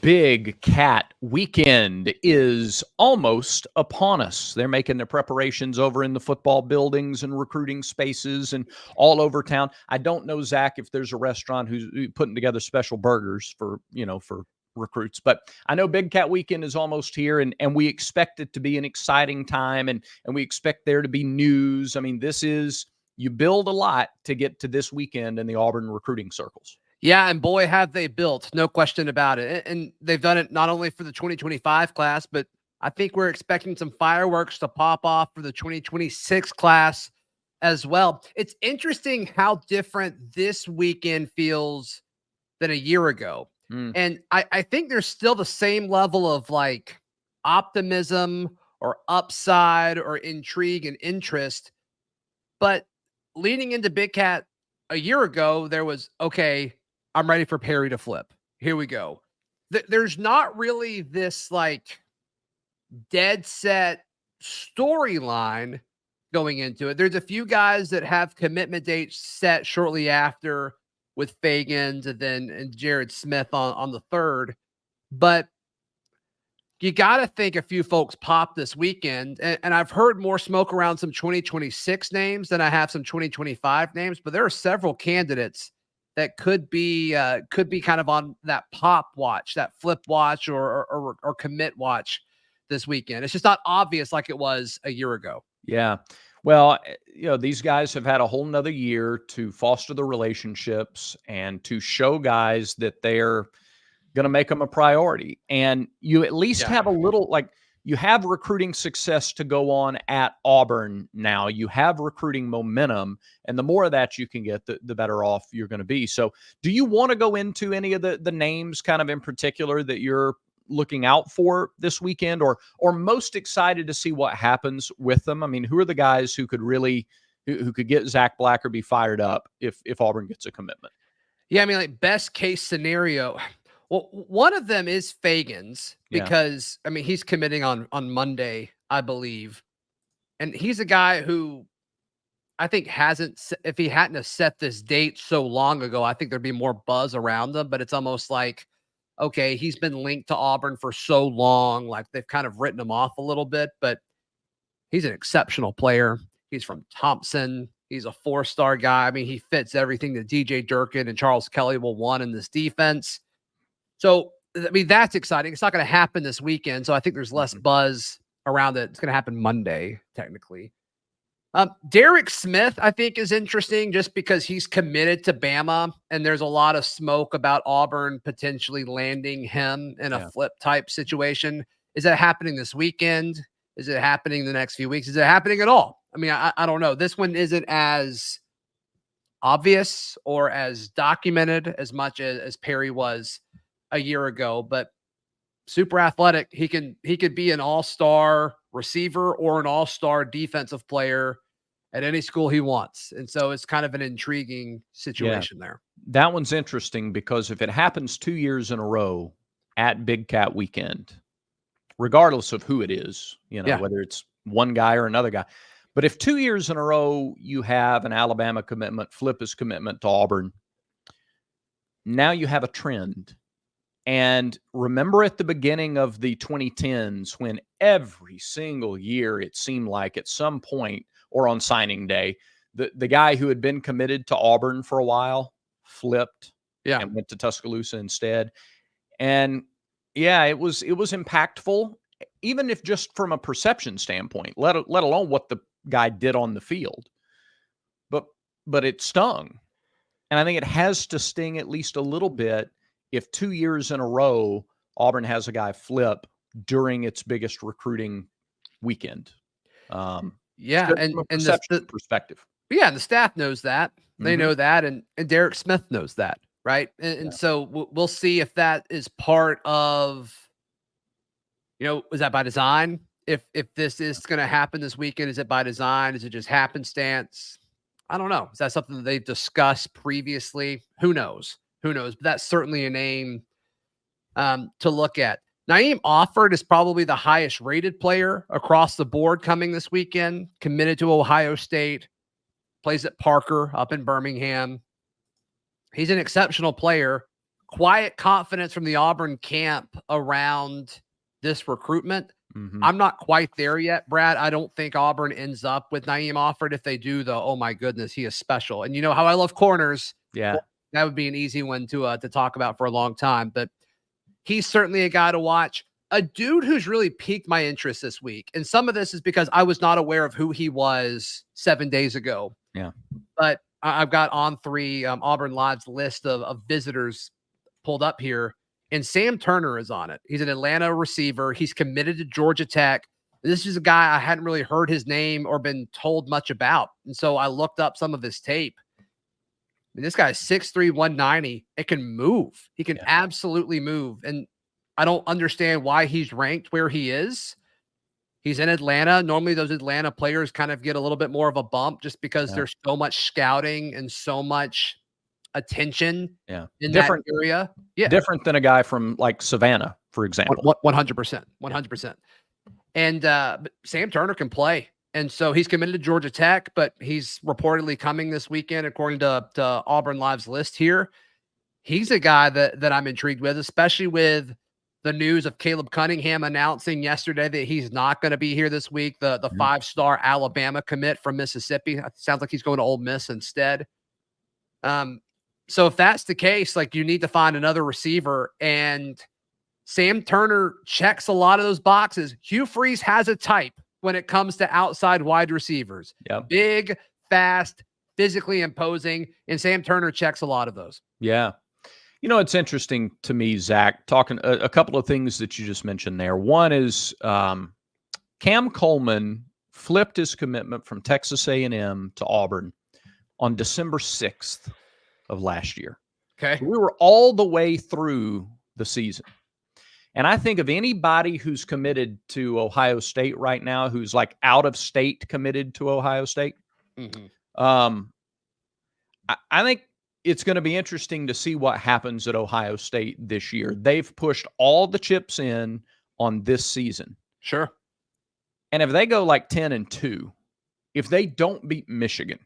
Big Cat weekend is almost upon us. They're making their preparations over in the football buildings and recruiting spaces and all over town. I don't know, Zach, if there's a restaurant who's putting together special burgers for recruits, but I know Big Cat weekend is almost here, and we expect it to be an exciting time, and we expect there to be news. I mean, you build a lot to get to this weekend in the Auburn recruiting circles. Yeah, and boy, have they built, no question about it. And they've done it not only for the 2025 class, but I think we're expecting some fireworks to pop off for the 2026 class as well. It's interesting how different this weekend feels than a year ago. And I think there's still the same level of like optimism or upside or intrigue and interest. But leading into Big Cat a year ago, there was, okay, I'm ready for Perry to flip. Here we go. There's not really this like dead set storyline going into it. There's a few guys that have commitment dates set shortly after with Fagans and Jared Smith on the third. But you got to think a few folks pop this weekend. And I've heard more smoke around some 2026 names than I have some 2025 names, but there are several candidates that could be kind of on that pop watch, that flip watch or commit watch this weekend. It's just not obvious like it was a year ago. Yeah. Well, these guys have had a whole nother year to foster the relationships and to show guys that they're going to make them a priority. And you at least have a little, like, you have recruiting success to go on at Auburn now. You have recruiting momentum, and the more of that you can get, the better off you're going to be. So do you want to go into any of the names kind of in particular that you're looking out for this weekend, or most excited to see what happens with them? I mean, who are the guys who could really who could get Zach Blackerby fired up if Auburn gets a commitment? Yeah, I mean, like best case scenario. Well, one of them is Fagans because I mean he's committing on Monday, I believe, and he's a guy who I think if he hadn't have set this date so long ago, I think there'd be more buzz around him. But it's almost like, okay, he's been linked to Auburn for so long, like they've kind of written him off a little bit. But he's an exceptional player. He's from Thompson. He's a 4-star guy. I mean, he fits everything that DJ Durkin and Charles Kelly will want in this defense. So, I mean, that's exciting. It's not going to happen this weekend, so I think there's less buzz around it. It's going to happen Monday, technically. Derek Smith, I think, is interesting just because he's committed to Bama, and there's a lot of smoke about Auburn potentially landing him in a flip type situation. Is that happening this weekend? Is it happening the next few weeks? Is it happening at all? I mean, I don't know. This one isn't as obvious or as documented as much as Perry was a year ago, but super athletic. He could be an all-star receiver or an all-star defensive player at any school he wants. And so it's kind of an intriguing situation there. That one's interesting because if it happens 2 years in a row at Big Cat weekend, regardless of who it is, whether it's one guy or another guy, but if 2 years in a row you have an Alabama commitment, flip his commitment to Auburn, now you have a trend. And remember at the beginning of the 2010s when every single year it seemed like at some point or on signing day, the guy who had been committed to Auburn for a while flipped and went to Tuscaloosa instead. And it was impactful, even if just from a perception standpoint, let alone what the guy did on the field. But it stung. And I think it has to sting at least a little bit if 2 years in a row, Auburn has a guy flip during its biggest recruiting weekend. And the perspective. Yeah, and the staff knows that. They know that, and Derek Smith knows that, right? And so we'll see if that is part of, is that by design? If this is going to happen this weekend, is it by design? Is it just happenstance? I don't know. Is that something that they've discussed previously? Who knows? But that's certainly a name to look at. Naeem Offord is probably the highest rated player across the board coming this weekend, committed to Ohio State, plays at Parker up in Birmingham. He's an exceptional player, quiet confidence from the Auburn camp around this recruitment. Mm-hmm. I'm not quite there yet, Brad. I don't think Auburn ends up with Naeem Offord. If they do, though, oh my goodness, he is special. And you know how I love corners. Yeah. Well, that would be an easy one to talk about for a long time. But he's certainly a guy to watch. A dude who's really piqued my interest this week. And some of this is because I was not aware of who he was 7 days ago. Yeah. But I've got On3 Auburn Live's list of visitors pulled up here. And Sam Turner is on it. He's an Atlanta receiver. He's committed to Georgia Tech. This is a guy I hadn't really heard his name or been told much about. And so I looked up some of his tape. I mean, this guy is 6'3", 190. It can move. He can absolutely move. And I don't understand why he's ranked where he is. He's in Atlanta. Normally those Atlanta players kind of get a little bit more of a bump just because there's so much scouting and so much attention in that area. Yeah. Different than a guy from like Savannah, for example. 100%. 100%. And Sam Turner can play. And so he's committed to Georgia Tech, but he's reportedly coming this weekend, according to Auburn Live's list here. He's a guy that I'm intrigued with, especially with the news of Caleb Cunningham announcing yesterday that he's not going to be here this week. The 5-star Alabama commit from Mississippi. It sounds like he's going to Ole Miss instead. So if that's the case, like, you need to find another receiver, and Sam Turner checks a lot of those boxes. Hugh Freeze has a type when it comes to outside wide receivers. Big, fast, physically imposing, and Sam Turner checks a lot of those. Yeah. You know, it's interesting to me, Zach, talking a couple of things that you just mentioned there. One is Cam Coleman flipped his commitment from Texas A&M to Auburn on December 6th of last year. Okay. So we were all the way through the season. And I think of anybody who's committed to Ohio State right now, who's like out of state committed to Ohio State. I think it's going to be interesting to see what happens at Ohio State this year. They've pushed all the chips in on this season. Sure. And if they go like 10-2, if they don't beat Michigan,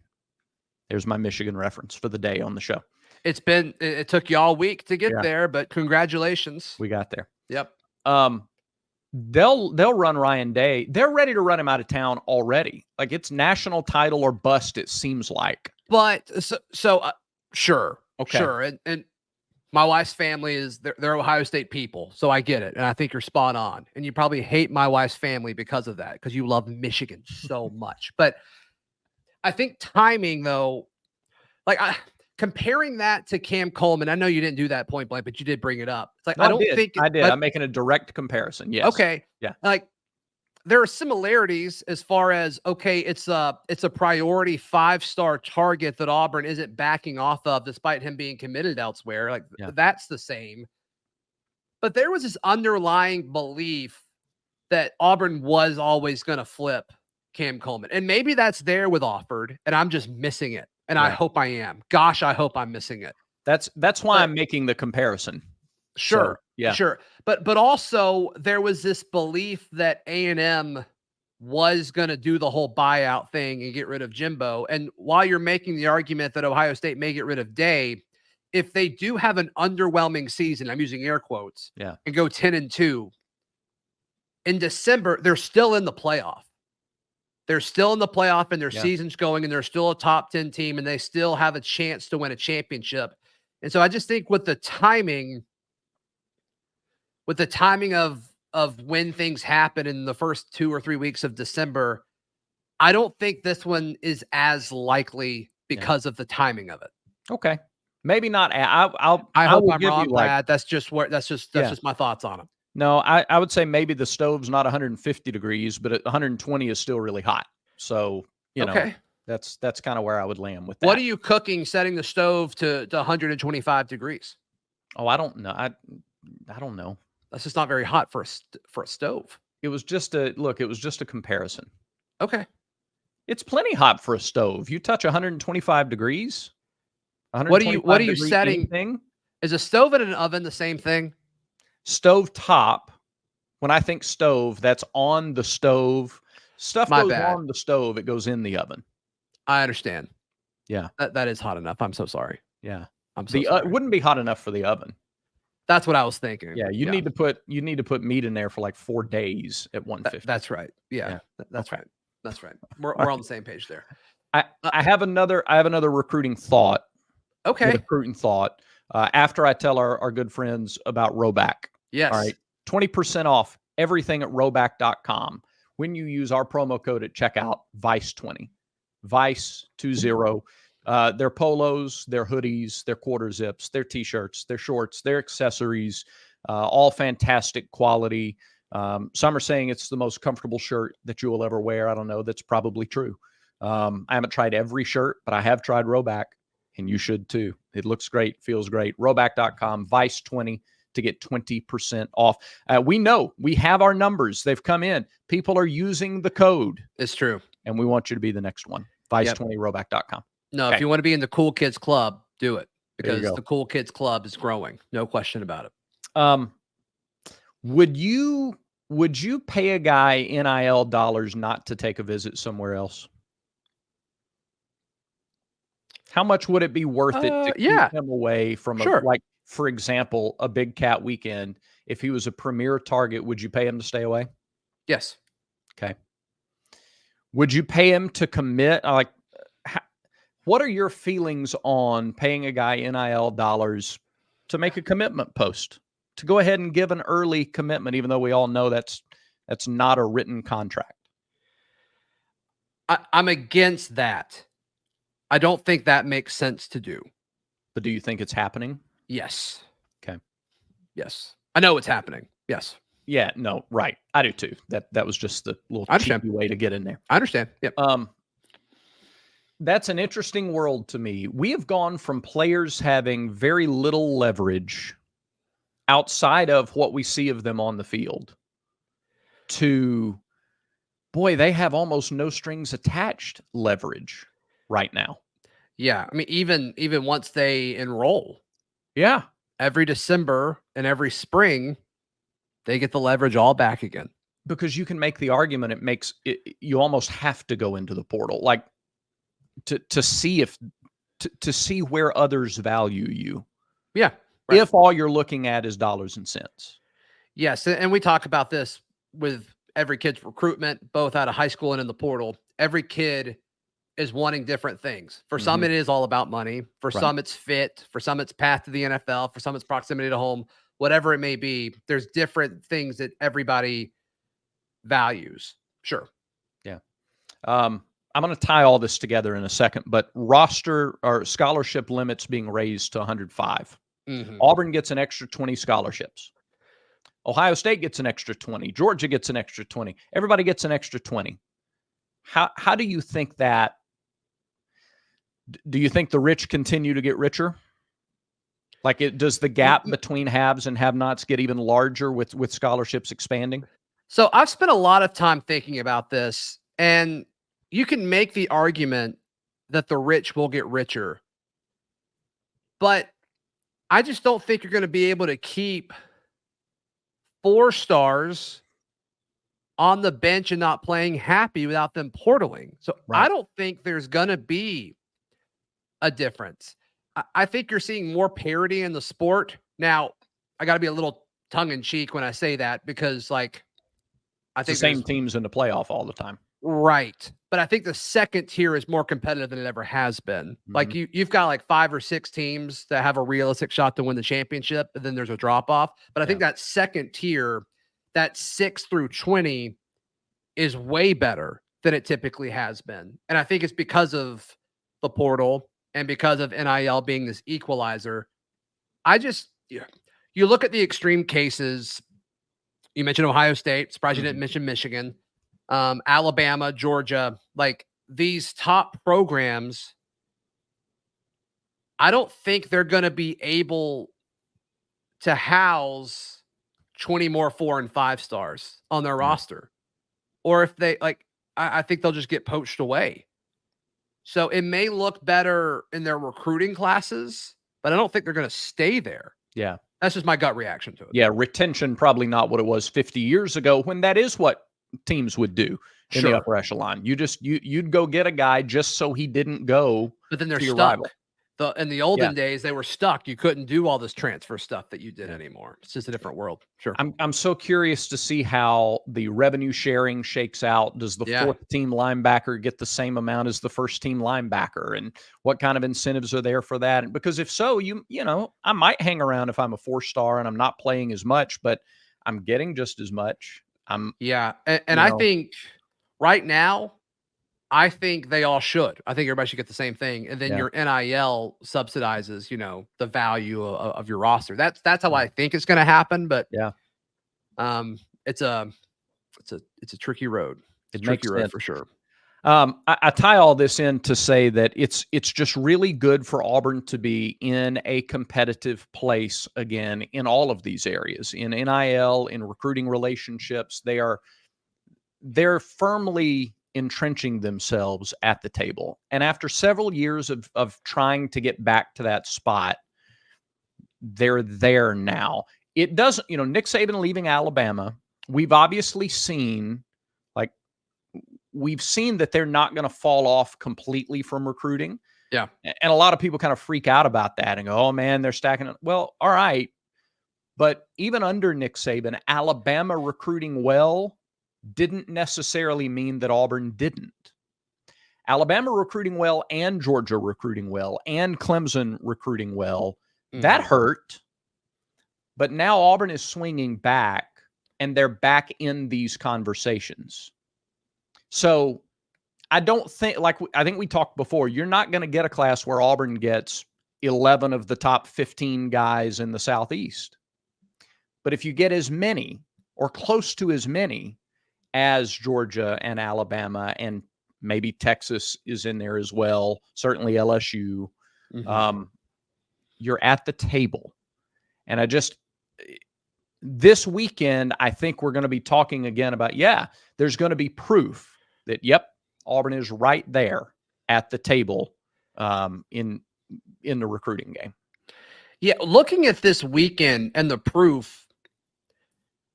there's my Michigan reference for the day on the show. It took you all week to get there, but congratulations. We got there. Yep. They'll run Ryan Day. They're ready to run him out of town already. Like, it's national title or bust, it seems like. But sure. Okay. Sure. And my wife's family they're Ohio State people. So I get it. And I think you're spot on. And you probably hate my wife's family because of that, because you love Michigan so much. But I think timing, though, like, comparing that to Cam Coleman, I know you didn't do that point blank, but you did bring it up. It's like, no, I did. I'm making a direct comparison. Yes. Okay. Yeah. Like, there are similarities as far as, okay, it's a priority 5-star target that Auburn isn't backing off of despite him being committed elsewhere. Like, that's the same. But there was this underlying belief that Auburn was always going to flip Cam Coleman. And maybe that's there with Offord, and I'm just missing it. And I hope I am. Gosh, I hope I'm missing it. That's why I'm making the comparison. Sure. So, sure. But also there was this belief that A&M was going to do the whole buyout thing and get rid of Jimbo. And while you're making the argument that Ohio State may get rid of Day, if they do have an underwhelming season, I'm using air quotes, and go 10-2 in December, they're still in the playoff. They're still in the playoff, and their season's going, and they're still a top 10 team, and they still have a chance to win a championship. And so I just think with the timing of when things happen in the first 2 or 3 weeks of December, I don't think this one is as likely because of the timing of it. Okay. Maybe not. I hope I'm wrong, Brad. That's just my thoughts on it. No, I would say maybe the stove's not 150 degrees, but at 120 is still really hot. So, you know, that's kind of where I would land with that. What are you cooking setting the stove to 125 degrees? Oh, I don't know. I don't know. That's just not very hot for a stove. It was just a comparison. Okay. It's plenty hot for a stove. You touch 125 degrees. What are you setting? Anything? Is a stove and an oven the same thing? Stove top. When I think stove, that's on the stove. Stuff goes on the stove. It goes in the oven. I understand. Yeah. That is hot enough. I'm so sorry. Yeah. I'm so sorry. It wouldn't be hot enough for the oven. That's what I was thinking. Yeah, you need to put meat in there for like 4 days at 150. That's right. Yeah. That's okay. right. That's right. We're on the same page there. I have another recruiting thought. Okay. Recruiting thought. After I tell our good friends about Roback. Yes. All right. 20% off everything at roback.com when you use our promo code at checkout, Vice20. Vice20. Their polos, their hoodies, their quarter zips, their t-shirts, their shorts, their accessories, all fantastic quality. Some are saying it's the most comfortable shirt that you will ever wear. I don't know. That's probably true. I haven't tried every shirt, but I have tried Roback, and you should too. It looks great, feels great. Roback.com, Vice20 to get 20% off. We know we have our numbers. They've come in. People are using the code. It's true. And we want you to be the next one. Vice20, Roback.com. No, okay. If you want to be in the Cool Kids Club, do it, because the Cool Kids Club is growing. No question about it. Would you pay a guy NIL dollars not to take a visit somewhere else? How much would it be worth it to keep him away from like, for example, a Big Cat weekend? If he was a premier target, would you pay him to stay away? Yes. Okay. Would you pay him to commit? Like, what are your feelings on paying a guy NIL dollars to make a commitment post, to go ahead and give an early commitment, even though we all know that's not a written contract? I'm against that. I don't think that makes sense to do. But do you think it's happening? Yes. Okay. Yes. I know it's happening. Yes. Yeah, no, right. I do too. That was just the little cheeky way to get in there. I understand. Yep. That's an interesting world to me. We have gone from players having very little leverage outside of what we see of them on the field to, boy, they have almost no strings attached leverage right now. Yeah. I mean, even once they enroll. Yeah. Every December and every spring, they get the leverage all back again. Because you can make the argument, you almost have to go into the portal, like to see to see where others value you. Yeah. Right. If all you're looking at is dollars and cents. Yes. And we talk about this with every kid's recruitment, both out of high school and in the portal. Every kid is wanting different things. For some, it is all about money. For some, it's fit. For some, it's path to the NFL. For some, it's proximity to home. Whatever it may be, there's different things that everybody values. Sure. Yeah. I'm going to tie all this together in a second, but roster or scholarship limits being raised to 105. Auburn gets an extra 20 scholarships. Ohio State gets an extra 20. Georgia gets an extra 20. Everybody gets an extra 20. How do you think that? Do you think the rich continue to get richer? Like, does the gap between haves and have-nots get even larger with scholarships expanding? So I've spent a lot of time thinking about this, and you can make the argument that the rich will get richer, but I just don't think you're going to be able to keep 4 stars on the bench and not playing happy without them portaling. So I don't think there's going to be a difference. I think you're seeing more parity in the sport. Now, I got to be a little tongue in cheek when I say that, because like, I think the same teams in the playoff all the time. Right. But I think the second tier is more competitive than it ever has been. Like you've got like 5 or 6 teams that have a realistic shot to win the championship, and then there's a drop off. But I think that second tier, that 6 through 20, is way better than it typically has been. And I think it's because of the portal and because of NIL being this equalizer. You look at the extreme cases. You mentioned Ohio State. Surprised you didn't mention Michigan. Alabama, Georgia, like these top programs, I don't think they're going to be able to house 20 more 4 and 5 stars on their roster. Or if they I think they'll just get poached away. So it may look better in their recruiting classes, but I don't think they're going to stay there. Yeah. That's just my gut reaction to it. Yeah. Retention, probably not what it was 50 years ago, when that is what teams would do in the upper echelon. You'd go get a guy just so he didn't go, but then they're stuck. In the olden days, they were stuck. You couldn't do all this transfer stuff that you did anymore. It's just a different world. Sure. I'm so curious to see how the revenue sharing shakes out. Does the fourth team linebacker get the same amount as the first team linebacker? And what kind of incentives are there for that? And because if so, you know, I might hang around if I'm a 4-star and I'm not playing as much, but I'm getting just as much. And I think right now, I think they all should. I think everybody should get the same thing. And then your NIL subsidizes, you know, the value of your roster. That's how I think it's going to happen. But it's a tricky road. It's a tricky road for sure. I tie all this in to say that it's just really good for Auburn to be in a competitive place again in all of these areas, in NIL, in recruiting relationships. They're firmly entrenching themselves at the table. And after several years of trying to get back to that spot, they're there now. It doesn't, you know, Nick Saban leaving Alabama, we've obviously seen, we've seen that they're not going to fall off completely from recruiting. Yeah. And a lot of people kind of freak out about that and go, oh man, they're stacking it. Well, all right. But even under Nick Saban, Alabama recruiting well didn't necessarily mean that Auburn didn't. Alabama recruiting well and Georgia recruiting well and Clemson recruiting well, that hurt. But now Auburn is swinging back and they're back in these conversations. So I don't think, I think we talked before, you're not going to get a class where Auburn gets 11 of the top 15 guys in the Southeast. But if you get as many or close to as many as Georgia and Alabama, and maybe Texas is in there as well, certainly LSU, you're at the table. And this weekend, I think we're going to be talking again about, there's going to be proof that, Auburn is right there at the table in the recruiting game. Yeah, looking at this weekend and the proof,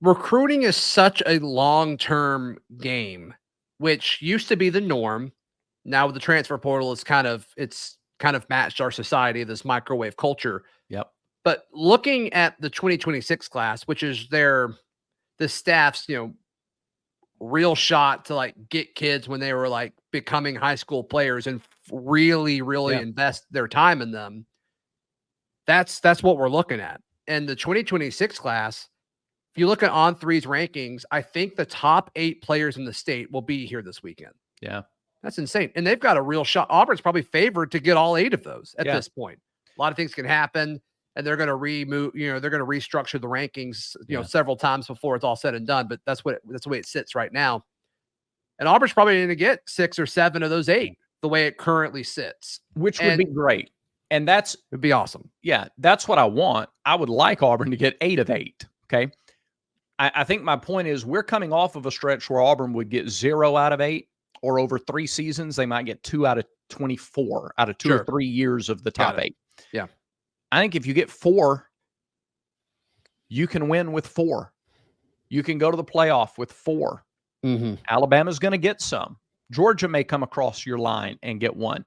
recruiting is such a long-term game, which used to be the norm. Now with the transfer portal, it's kind of matched our society, this microwave culture. Yep. But looking at the 2026 class, which is the staff's, you know, real shot to get kids when they were becoming high school players and really invest their time in them. That's what we're looking at. And the 2026 class, if you look at On3's rankings, I think the top 8 players in the state will be here this weekend. Yeah. That's insane. And they've got a real shot. Auburn's probably favored to get all 8 of those at this point. A lot of things can happen, and they're going to they're going to restructure the rankings, several times before it's all said and done. But that's the way it sits right now. And Auburn's probably going to get 6 or 7 of those 8 the way it currently sits, which would be great. And it'd be awesome. Yeah, that's what I want. I would like Auburn to get 8 of 8. Okay. I think my point is we're coming off of a stretch where Auburn would get 0 out of 8, or over 3 seasons, they might get 2 out of 24 out of 2 or 3 years of the top 8. Yeah. I think if you get 4, you can win with 4. You can go to the playoff with 4. Alabama's going to get some. Georgia may come across your line and get 1,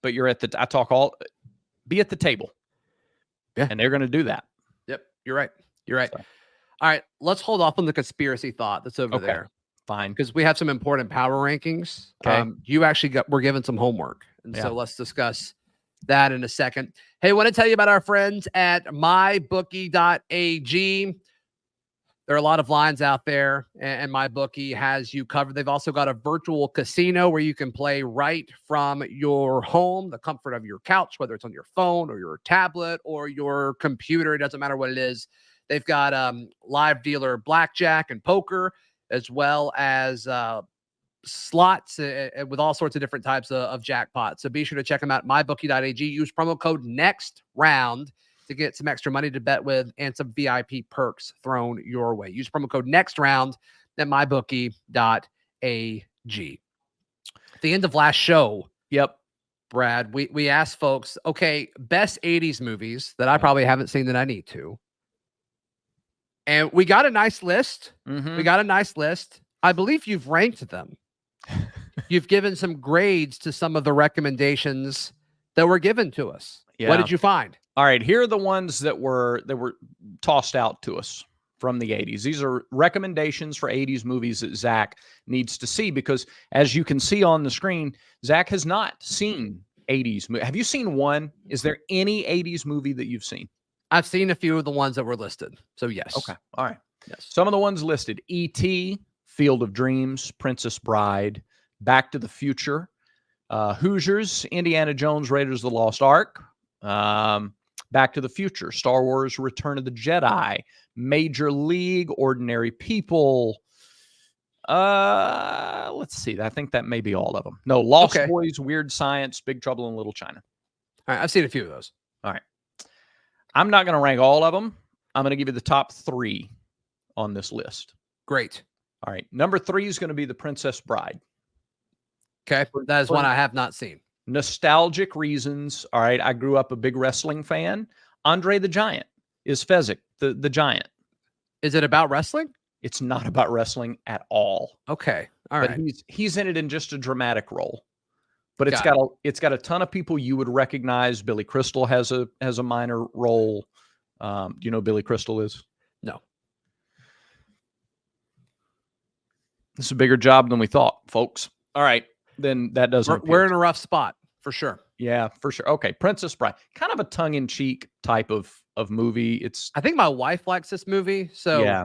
but be at the table. Yeah. And they're going to do that. Yep. You're right. So. All right, let's hold off on the conspiracy thought that's over there. Fine. Because we have some important power rankings. Okay. You actually we're given some homework. And so let's discuss that in a second. Hey, I want to tell you about our friends at mybookie.ag. There are a lot of lines out there, and MyBookie has you covered. They've also got a virtual casino where you can play right from your home, the comfort of your couch, whether it's on your phone or your tablet or your computer. It doesn't matter what it is. They've got live dealer blackjack and poker, as well as slots with all sorts of different types of jackpots. So be sure to check them out. MyBookie.ag. Use promo code NEXTROUND to get some extra money to bet with and some VIP perks thrown your way. Use promo code NEXTROUND at MyBookie.ag. At the end of last show, Brad, we asked folks, okay, best 80s movies that I probably haven't seen that I need to. And we got a nice list. I believe you've ranked them. You've given some grades to some of the recommendations that were given to us. Yeah. What did you find? All right, here are the ones that were tossed out to us from the 80s. These are recommendations for 80s movies that Zach needs to see because, as you can see on the screen, Zach has not seen 80s movie. Have you seen one? Is there any 80s movie that you've seen? I've seen a few of the ones that were listed. So yes. Okay. All right. Yes. Some of the ones listed: E.T., Field of Dreams, Princess Bride, Back to the Future, Hoosiers, Indiana Jones, Raiders of the Lost Ark, Back to the Future, Star Wars, Return of the Jedi, Major League, Ordinary People. Let's see. I think that may be all of them. No, Lost Boys, Weird Science, Big Trouble in Little China. All right, I've seen a few of those. All right. I'm not going to rank all of them. I'm going to give you the top 3 on this list. Great. All right. Number 3 is going to be The Princess Bride. Okay. That is one I have not seen. Nostalgic reasons. All right. I grew up a big wrestling fan. Andre the Giant is Fezzik, the giant. Is it about wrestling? It's not about wrestling at all. Okay. All but right. He's in it in just a dramatic role. But it's got a ton of people you would recognize. Billy Crystal has a minor role. Do you know who Billy Crystal is? No. It's a bigger job than we thought, folks. All right. Then that doesn't. We're in a rough spot for sure. Yeah, for sure. Okay. Princess Bride. Kind of a tongue-in-cheek type of movie. I think my wife likes this movie. So yeah.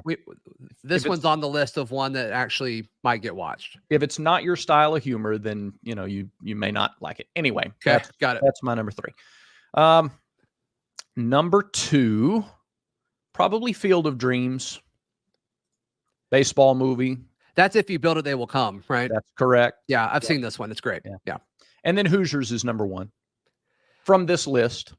This one's on the list of one that actually might get watched. If it's not your style of humor, then you may not like it. Anyway, okay, got it. That's my number 3. Number 2, probably Field of Dreams. Baseball movie. That's If You Build It, They Will Come, right? That's correct. Yeah, I've seen this one. It's great. Yeah. And then Hoosiers is number 1 from this list.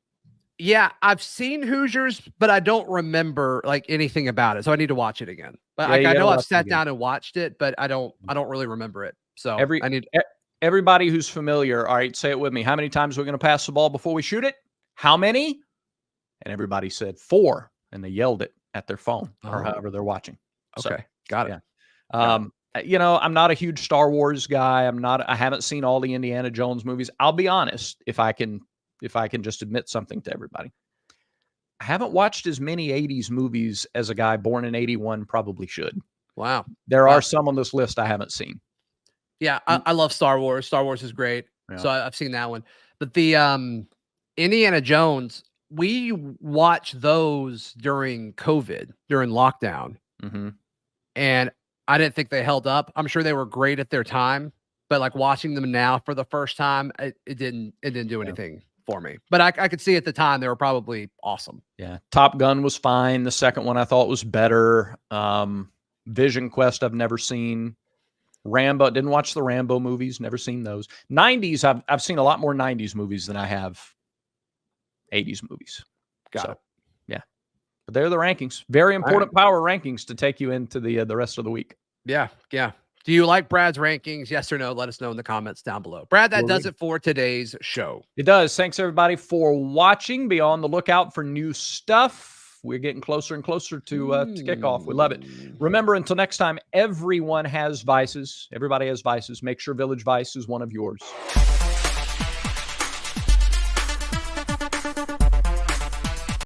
Yeah, I've seen Hoosiers, but I don't remember like anything about it. So I need to watch it again. But I know I've sat down and watched it, but I don't really remember it. So everybody who's familiar. All right, say it with me. How many times are we going to pass the ball before we shoot it? How many? And everybody said 4, and they yelled it at their phone or however they're watching. Okay, so, got it. Yeah. I'm not a huge Star Wars guy. I haven't seen all the Indiana Jones movies. I'll be honest, if I can just admit something to everybody. I haven't watched as many 80s movies as a guy born in 81 probably should. Wow. There are some on this list I haven't seen. Yeah, I love Star Wars. Star Wars is great. Yeah. So I've seen that one. But the Indiana Jones, we watched those during COVID, during lockdown. Mm-hmm. And I didn't think they held up. I'm sure they were great at their time, but like watching them now for the first time, it didn't do anything for me. But I could see at the time they were probably awesome. Yeah. Top Gun was fine. The second one I thought was better. Vision Quest I've never seen. Rambo, didn't watch the Rambo movies, never seen those. 90s, I've seen a lot more 90s movies than I have 80s movies. Got it. Yeah. But they're the rankings. Very important power rankings to take you into the rest of the week. Yeah. Yeah. Do you like Brad's rankings? Yes or no? Let us know in the comments down below. Brad, that does it for today's show. It does. Thanks, everybody, for watching. Be on the lookout for new stuff. We're getting closer and closer to kickoff. We love it. Remember, until next time, everyone has vices. Everybody has vices. Make sure Village Vice is one of yours.